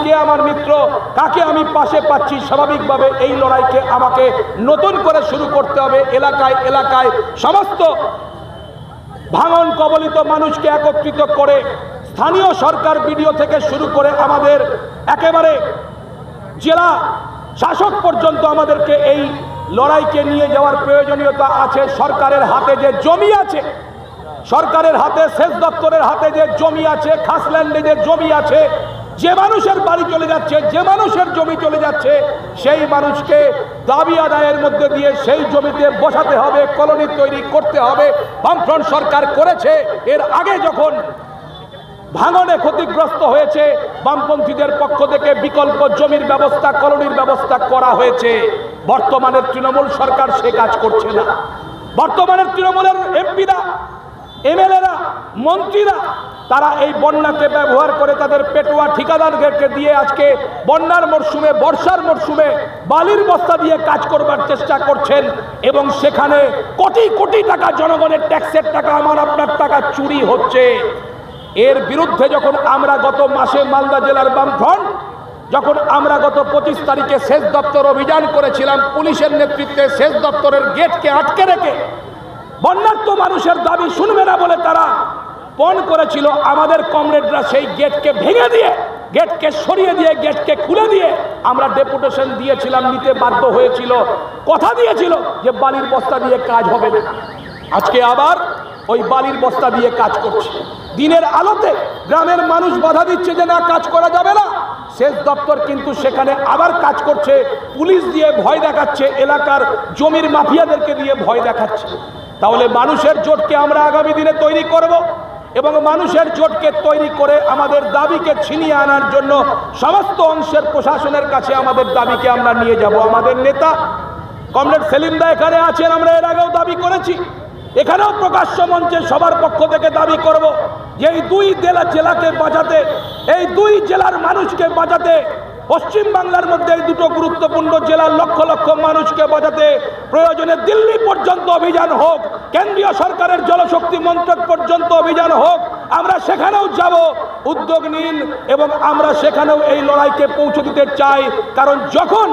কে আমার মিত্র, কাকে আমি পাশে পাচ্ছি। স্বাভাবিকভাবে এই লড়াইকে আমাকে নতুন করে শুরু করতে হবে। এলাকায় এলাকায় সমস্ত ভাঙন কবলিত মানুষকে একত্রিত করে স্থানীয় সরকার বিডিও থেকে শুরু করে আমাদের একেবারে জেলা শাসক পর্যন্ত আমাদেরকে এই লড়াইকে নিয়ে যাওয়ার প্রয়োজনীয়তা আছে। সরকারের হাতে যে জমি আছে, সরকারের হাতে সেচ দপ্তরের হাতে যে জমি আছে, খাসল্যান্ডে যে জমি আছে, যে মানুষের বাড়ি চলে যাচ্ছে, যে মানুষের জমি চলে যাচ্ছে, সেই মানুষকে দাবি আদায়ের মধ্যে দিয়ে সেই জমিতে বসাতে হবে, কলোনি তৈরি করতে হবে। বামফ্রন্ট সরকার করেছে। এর আগে যখন ভাঙনে ক্ষতিগ্রস্ত হয়েছে, বামপন্থীদের পক্ষ থেকে বিকল্প জমির ব্যবস্থা, কলোনির ব্যবস্থা করা হয়েছে। বর্তমানের তৃণমূল সরকার সে কাজ করছে না। বর্তমানের তৃণমূলের এমপিরা, এমএলএরা, মন্ত্রীরা তারা এই বন্যাকে ব্যবহার করে তাদের পেটুয়া ঠিকাদারদেরকে দিয়ে আজকে বন্যার মরশুমে, বর্ষার মরশুমে বালির বস্তা দিয়ে কাজ করবার চেষ্টা করছেন এবং সেখানে কোটি কোটি টাকা জনগণের ট্যাক্সের টাকা, আমার আপনার টাকা চুরি হচ্ছে। এর বিরুদ্ধে যখন আমরা গত মাসে মালদা জেলার বামফ্রন্ট, যখন আমরা গত 25 তারিখে সেচ দপ্তর অভিযান করেছিলাম, পুলিশের নেতৃত্বে সেচ দপ্তরের গেটকে আটকে রেখে বন্যার্ত মানুষের দাবি শুনবে না বলে তারা পণ করেছিল, আমাদের কমরেডরা সেই গেটকে ভেঙে দিয়ে, গেটকে সরিয়ে দিয়ে, গেটকে খুলে দিয়ে আমরা ডেপুটেশন দিয়েছিলাম, নিতে বাধ্য হয়েছিল। কথা দিয়েছিল যে বালির বস্তা দিয়ে কাজ হবে না। আজকে আবার ওই বালির বস্তা দিয়ে কাজ করছে। দিনের আলোতে গ্রামের মানুষ বাধা দিচ্ছে যে না, কাজ করা যাবে না। সেচ দপ্তর কিন্তু সেখানে আবার কাজ করছে, পুলিশ দিয়ে ভয় দেখাচ্ছে, এলাকার জমির মাফিয়াদেরকে দিয়ে ভয় দেখাচ্ছে। তাহলে মানুষের জোটকে আমরা আগামী দিনে তৈরি করব এবং মানুষের জোটকে তৈরি করে আমাদের দাবিকে ছিনিয়ে আনার জন্য সমস্ত অংশের প্রশাসনের কাছে আমাদের দাবিকে আমরা নিয়ে যাব। আমাদের নেতা কমরেড সেলিম দা এখানে আছেন, আমরা এর আগেও দাবি করেছি, এখানেও প্রকাশ্য মঞ্চে সবার পক্ষ থেকে দাবি করব যে এই দুই জেলাকে বাঁচাতে, এই দুই জেলার মানুষকে বাঁচাতে, পশ্চিম বাংলার মধ্যে এই দুটো গুরুত্বপূর্ণ জেলার লক্ষ লক্ষ মানুষকে বাঁচাতে প্রয়োজনে দিল্লি পর্যন্ত অভিযান হোক, কেন্দ্রীয় সরকারের জলশক্তি মন্ত্রক পর্যন্ত অভিযান হোক, আমরা সেখানেও যাব। উদ্যোগ নিন এবং আমরা সেখানেও এই লড়াইকে পৌঁছে দিতে চাই। কারণ যখন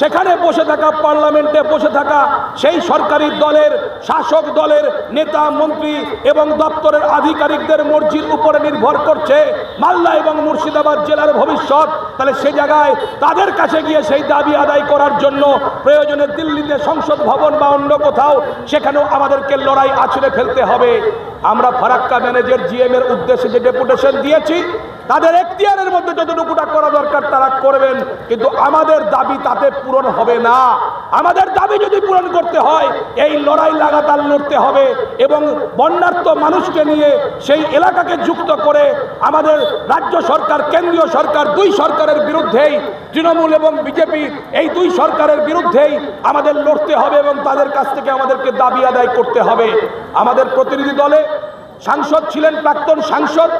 সেখানে বসে থাকা, পার্লামেন্টে বসে থাকা সেই সরকারি দলের, শাসক দলের নেতা, মন্ত্রী এবং দপ্তরের আধিকারিকদের মর্জির উপরে নির্ভর করছে মালদা এবং মুর্শিদাবাদ জেলার ভবিষ্যৎ, তাহলে সে জায়গায় তাদের কাছে গিয়ে সেই দাবি আদায় করার জন্য প্রয়োজনে দিল্লিতে সংসদ ভবন বা অন্য কোথাও সেখানেও আমাদেরকে লড়াই আছড়ে ফেলতে হবে। আমরা ফারাক্কা ম্যানেজার জিএম এর উদ্দেশ্যে যে ডেপুটেশন দিয়েছি, তাদের এখতিয়ারের মধ্যে যতটুকুটা করা দরকার তারা করবেন, কিন্তু আমাদের দাবি তাতে পূরণ হবে না। আমাদের দাবি যদি পূরণ করতে হয়, এই লড়াই লাগাতার লড়তে হবে এবং বন্যার্ত মানুষকে নিয়ে সেই এলাকাকে যুক্ত করে আমাদের রাজ্য সরকার, কেন্দ্রীয় সরকার, দুই সরকারের বিরুদ্ধেই, তৃণমূল এবং বিজেপি এই দুই সরকারের বিরুদ্ধেই আমাদের লড়তে হবে এবং তাদের কাছ থেকে আমাদেরকে দাবি আদায় করতে হবে। আমাদের প্রতিনিধি দলে সাংসদ ছিলেন প্রাক্তন সাংসদ,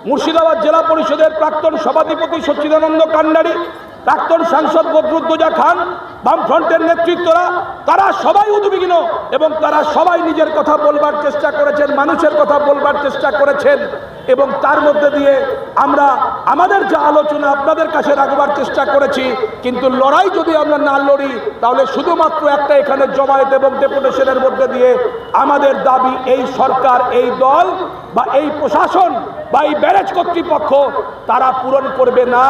মুর্শিদাবাদ জেলা পরিষদের প্রাক্তন সভাধিপতি সচ্চিদানন্দ কান্ডারি, প্রাক্তন সাংসদ বদরুদ্দোজা খান, বামফ্রন্টের নেতৃত্বরা, তারা সবাই উদ্বিগ্ন এবং তারা সবাই নিজের কথা বলবার চেষ্টা করেছেন, মানুষের কথা বলবার চেষ্টা করেছেন এবং তার মধ্যে দিয়ে আমরা আমাদের যা আলোচনা আপনাদের কাছে রাখবার চেষ্টা করেছি। কিন্তু লড়াই যদি আমরা না লড়ি, তাহলে শুধুমাত্র একটা এখানে জমায়েত এবং ডেপুটেশনের মধ্যে দিয়ে আমাদের দাবি এই সরকার, এই দল বা এই প্রশাসন বা এই ব্যারেজ কর্তৃপক্ষ তারা পূরণ করবে না।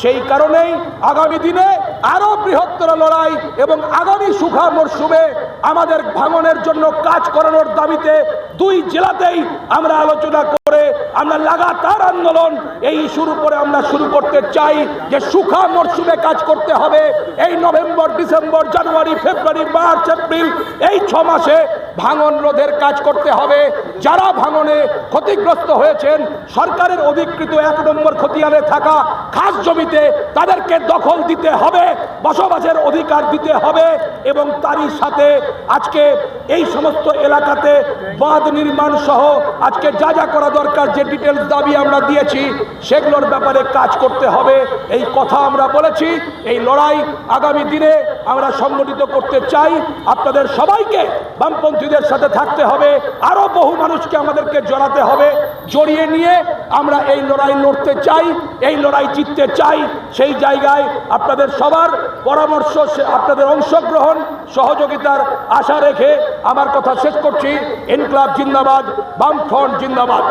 সেই কারণেই আগামী দিনে আরো বৃহত্তর লড়াই এবং আগামী শুখা মরশুমে আমাদের ভাঙনের জন্য কাজ করানোর দাবিতে দুই জেলাতেই আমরা আলোচনা করে আমরা লাগাতার আন্দোলন এই ইস্যুর উপরে আমরা শুরু করতে চাই যে শুখা মরশুমে কাজ করতে হবে। এই নভেম্বর, ডিসেম্বর, জানুয়ারি, ফেব্রুয়ারি, মার্চ, এপ্রিল এই 6 মাসে ভাঙন রোধের কাজ করতে হবে। যারা ভাঙনে ক্ষতিগ্রস্ত হয়েছেন, সরকারের অধিকৃত 1 নম্বর খতিয়ানে থাকা খাস জমিতে তাদেরকে দখল দিতে হবে, বসবাসের অধিকার দিতে হবে এবং তারই সাথে আজকে এই সমস্ত এলাকাতে বাঁধ নির্মাণ সহ আজকে যা যা করা দরকার, যে ডিটেলস দাবি আমরা দিয়েছি সেগুলোর ব্যাপারে কাজ করতে হবে। এই কথা আমরা বলেছি। এই লড়াই আগামী দিনে আমরা সংগঠিত করতে চাই। আপনাদের সবাইকে বামপন্থীদের সাথে থাকতে হবে, আরও বহু মানুষকে আমাদেরকে জড়াতে হবে, জড়িয়ে নিয়ে আমরা এই লড়াই লড়তে চাই, এই লড়াই জিততে চাই। সেই জায়গায় আপনাদের সবার পরামর্শ, আপনাদের অংশগ্রহণ, সহযোগিতার আশা রেখে আমার কথা শেষ করছি। ইনকলাব জিন্দাবাদ, বামফ্রন্ট জিন্দাবাদ।